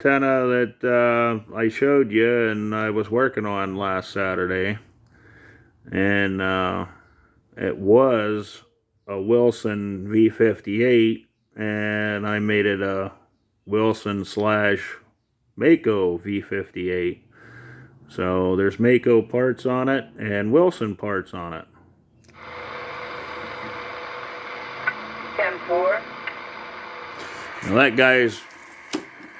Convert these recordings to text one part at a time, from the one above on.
antenna that I showed you and I was working on last Saturday, and it was a Wilson v58, and I made it a Wilson slash Maco v58. So there's Maco parts on it and Wilson parts on it. 10-4. Now that guy's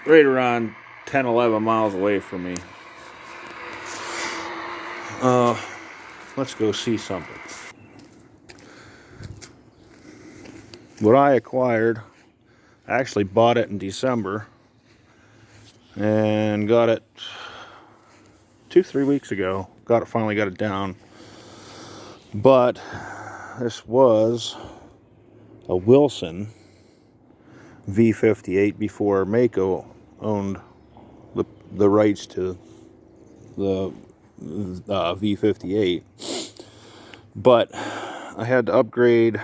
right around 10-11 miles away from me. Let's go see something. What I acquired, I actually bought it in December and got it 2-3 weeks ago. Finally got it down. But this was a Wilson v58 before Maco owned the rights to the v58. But I had to upgrade,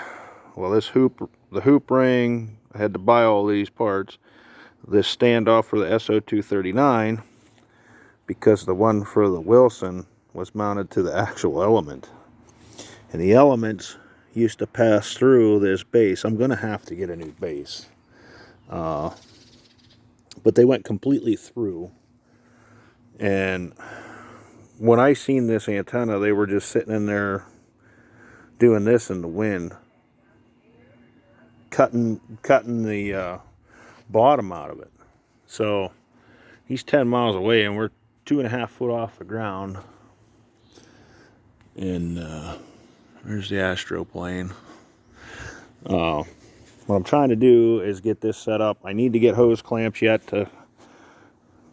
well, the hoop ring. I had to buy all these parts. This standoff for the SO239, because the one for the Wilson was mounted to the actual element. And the elements used to pass through this base. I'm going to have to get a new base. But they went completely through. And when I seen this antenna, they were just sitting in there doing this in the wind, cutting the bottom out of it. So he's 10 miles away and we're 2.5 foot off the ground. And there's the astroplane. What I'm trying to do is get this set up. I need to get hose clamps yet to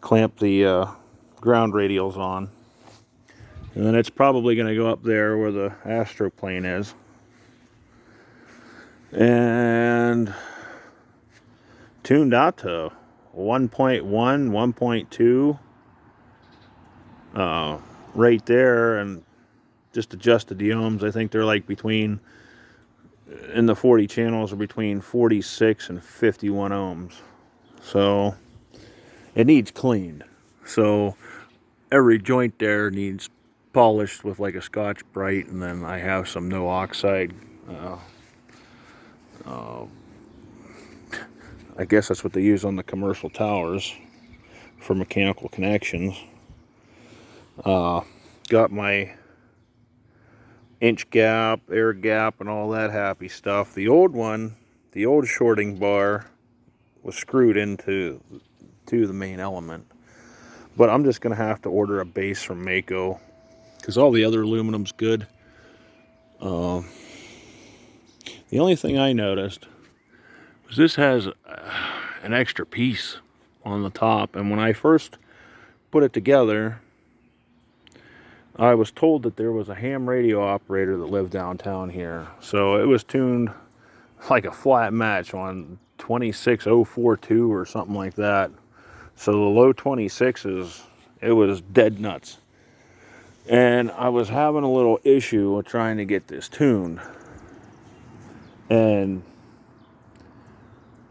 clamp the ground radials on. And then it's probably going to go up there where the astroplane is. And tuned out to 1.1, 1.2 right there, and just adjusted the ohms. I think they're like between, in the 40 channels, are between 46 and 51 ohms. So it needs cleaned. So every joint there needs polished with like a Scotch Brite, and then I have some no oxide. I guess that's what they use on the commercial towers for mechanical connections. Got my inch gap, air gap, and all that happy stuff. The old one, the old shorting bar, was screwed into the main element. But I'm just going to have to order a base from Maco, because all the other aluminum's good. The only thing I noticed was this has an extra piece on the top, and when I first put it together, I was told that there was a ham radio operator that lived downtown here. So it was tuned like a flat match on 26042 or something like that. So the low 26s, it was dead nuts. And I was having a little issue with trying to get this tuned. And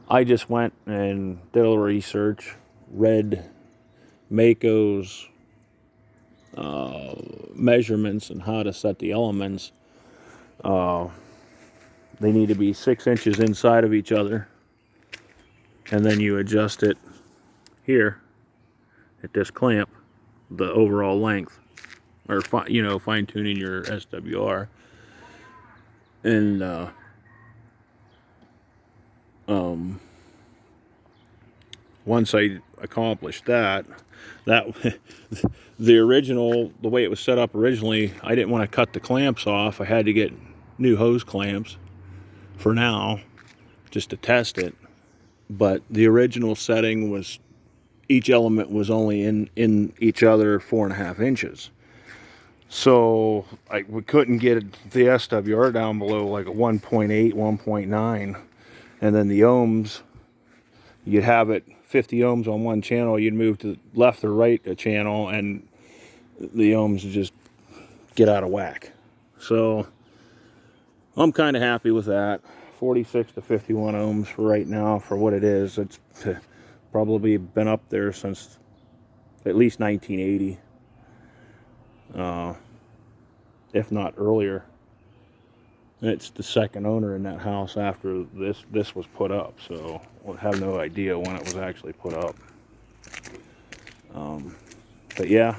I just went and did a little research, read Maco's measurements and how to set the elements. They need to be 6 inches inside of each other, and then you adjust it here at this clamp, the overall length, or fine tuning your SWR. And once I accomplished that the original, the way it was set up originally, I didn't want to cut the clamps off. I had to get new hose clamps for now, just to test it. But the original setting was each element was only in each other 4.5 inches. So we couldn't get the SWR down below like a 1.8, 1.9. And then the ohms, you'd have it 50 ohms on one channel, you'd move to left or right a channel, and the ohms would just get out of whack. So I'm kind of happy with that. 46 to 51 ohms for right now for what it is. It's probably been up there since at least 1980, if not earlier. It's the second owner in that house after this was put up, so I have no idea when it was actually put up. But yeah,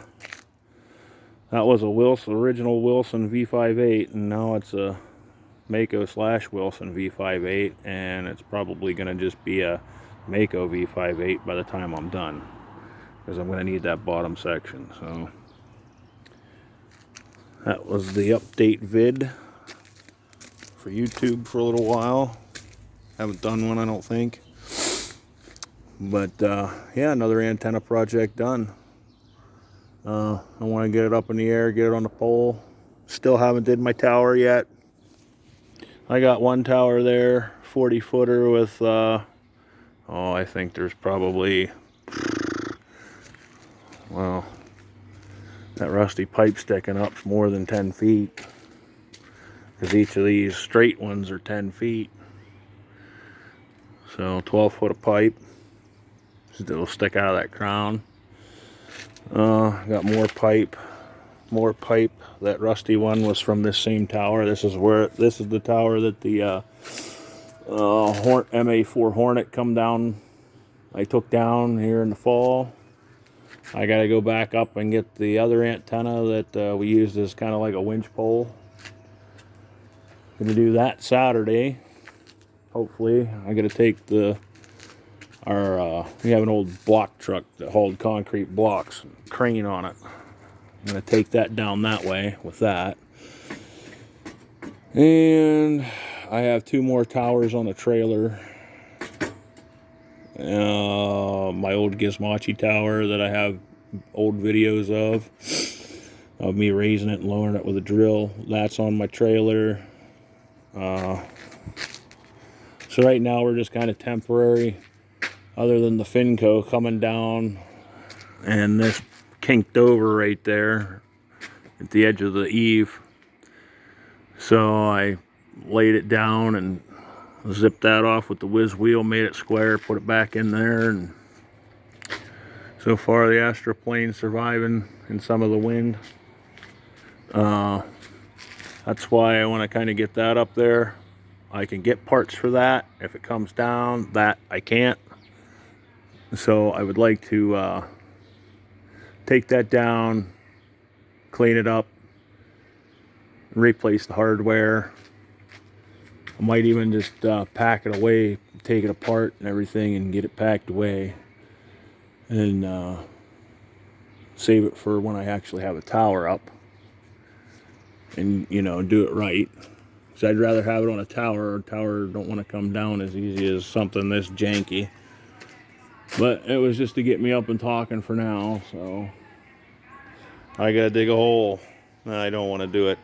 that was a original Wilson v58, and now it's a Maco / Wilson v58, and it's probably going to just be a Maco v58 by the time I'm done, because I'm going to need that bottom section. So that was the update vid for YouTube for a little while. Haven't done one, I don't think. But yeah, another antenna project done. I want to get it up in the air, get it on the pole. Still haven't did my tower yet. I got one tower there, 40 footer with I think there's probably, well, that rusty pipe sticking up's more than 10 feet, because each of these straight ones are 10 feet. So 12 foot of pipe, it'll stick out of that crown. Got more pipe. That rusty one was from this same tower. This is the tower that the MA4 Hornet come down. I took down here in the fall. I got to go back up and get the other antenna that we used as kind of like a winch pole. Gonna do that Saturday. Hopefully, I got to take we have an old block truck that hauled concrete blocks, crane on it. I'm going to take that down that way with that. And I have 2 more towers on the trailer. My old Gizmochi tower that I have old videos of me raising it and lowering it with a drill. That's on my trailer. So right now we're just kind of temporary, other than the Finco coming down and this kinked over right there at the edge of the eave. So I laid it down and zipped that off with the whiz wheel, made it square, put it back in there, and so far the Astroplane's surviving in some of the wind. That's why I want to kind of get that up there. I can get parts for that. If it comes down, that I can't. So I would like to take that down, clean it up, replace the hardware. I might even just pack it away, take it apart and everything, and get it packed away, and save it for when I actually have a tower up, and do it right. So I'd rather have it on a tower. A tower don't want to come down as easy as something this janky. But it was just to get me up and talking for now, so I gotta dig a hole. I don't want to do it.